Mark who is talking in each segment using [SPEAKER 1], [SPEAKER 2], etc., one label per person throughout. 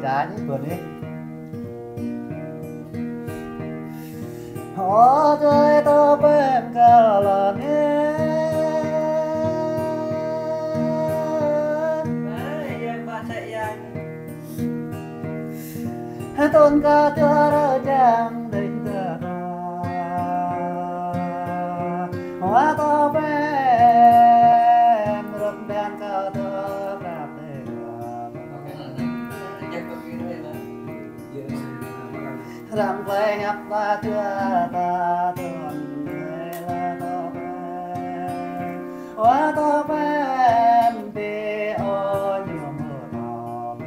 [SPEAKER 1] trái nhé vừa đi họ chơi tao bên cả là nhé tôn ca chưa ra trang định ra hóa tao bên rực đèn ca thơ rạp đề rằm quay hấp ta chưa ta tuần là tao bên hóa tao bên đi ô nhuộm mưa tao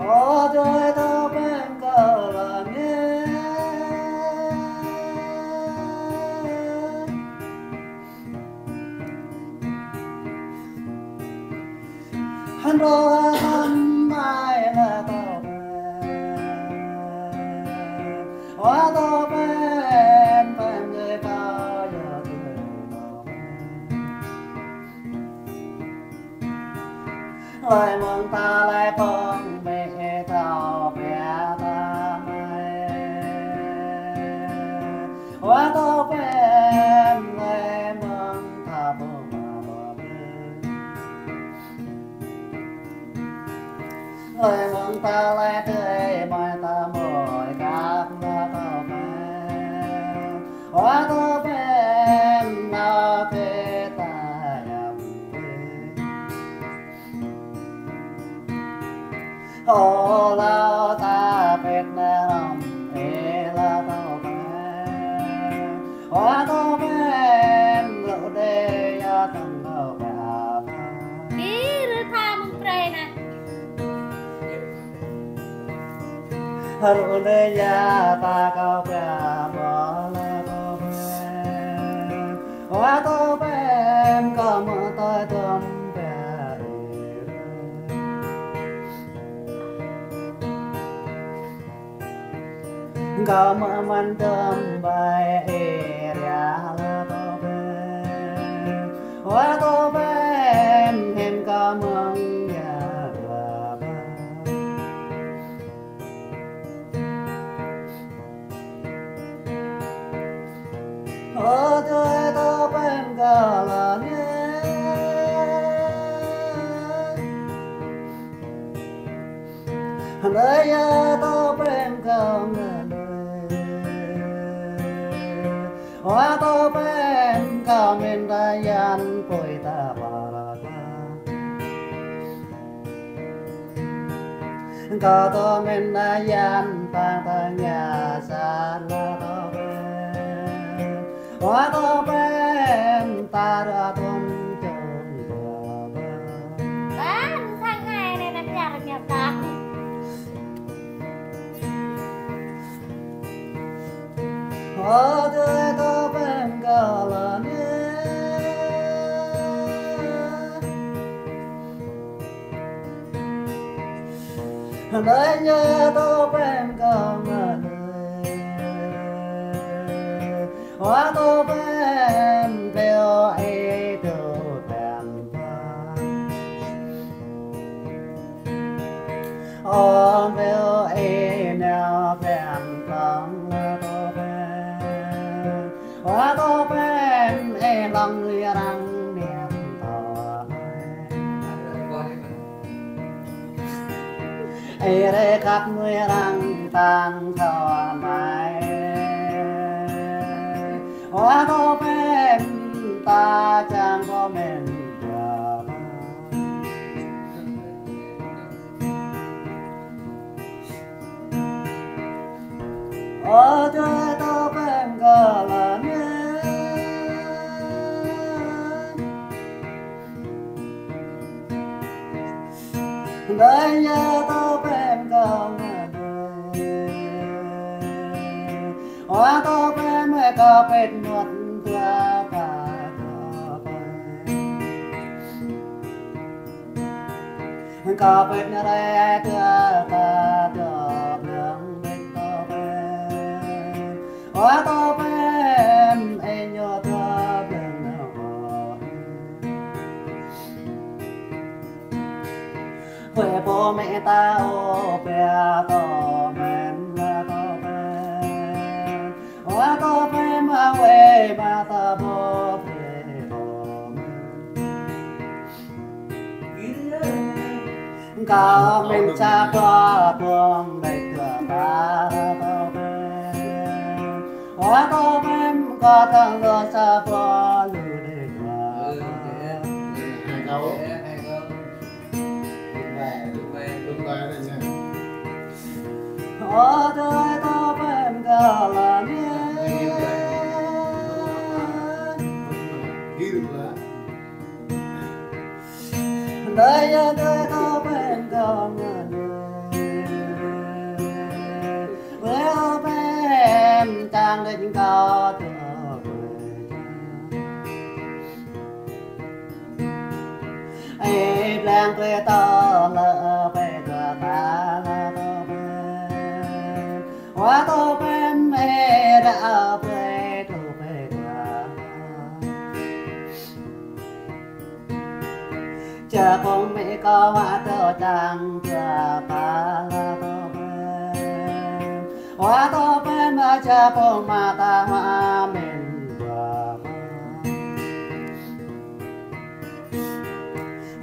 [SPEAKER 1] ô trời tao bên cờ là nghe hắn đô hắn mai là tao bên hóa tao bên bên người bao giờ cười tao lời mong ta lại phong bề tao bé ta mai hóa tao bên lời mong ta bơ lời mong ta lại tươi mỏi ta mỏi cáp là tao bên hóa tao bên nào thế ta nhầm ô lao ta biết nè lòng thế là tao bên hóa tao bên lộ đề ya tầm đầu bè
[SPEAKER 2] ý rư tha mong prey nè
[SPEAKER 1] lộ đề ya ta cao bè bỏ là tao bên hóa tao bên có mơ tôi tôm bè có mơ man tôm bay ra là tao bên hóa tao bên em có mong nhà là ba ô trời tao bên cả là nghe đời tao bên cả hóa tao bên cả mình đã dàn cội ta bà ra cả tao mình đã dàn ta ta nhà xa là tao bên hóa tao bên ta đã tuân chân
[SPEAKER 2] bán thang ngày này nằm nhà nhập tạc
[SPEAKER 1] ô trời tao bên cả là nhé đời nhớ tao bên cả là hóa tao bên bèo ấy đồ đàn ô bèo ấy nào bèn tâm tao bên hóa tao bên ấy lòng người đang niệm tao ấy để các người đang tan thọ mai hóa tao bên ta chẳng có mình ô trời tao bên cả là nhé đời nhớ tao bên cả là hóa tao bên mẹ có bên nuột qua cả có bên đây đưa ta được đường bên tao bên hóa tao bên em nhớ thương tô mẹ ta ô bè tô men là tô ben hoa tô ben mà quê ba ta bố bè có mình cha có buông đầy cửa ba tô ben hoa tô ben có thằng lo sa bó lù đầy cửa tôi tô ben có là đời đời tô ben có với em trang định cao ai đang quê to lỡ về cửa ta là tô ben hoa tô ben mẹ đã về thủ về cửa chờ con mẹ có hoa tô trang cửa ta là tô ben hoa tô ben mà chờ con mà ta hoa mình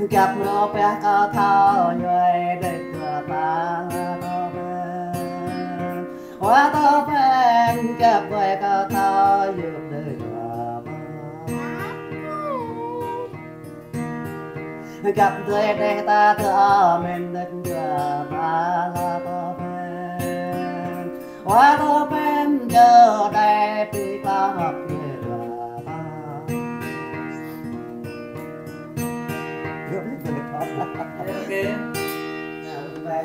[SPEAKER 1] gặp nó bé cao thao nhuệ đầy cửa ta tô ben hoa tô ben gặp về cao thao dược đầy cửa gặp người đây ta thưa mình đất cửa ta tô ben hoa tô ben giờ đây bị ta học
[SPEAKER 3] Ok. Này,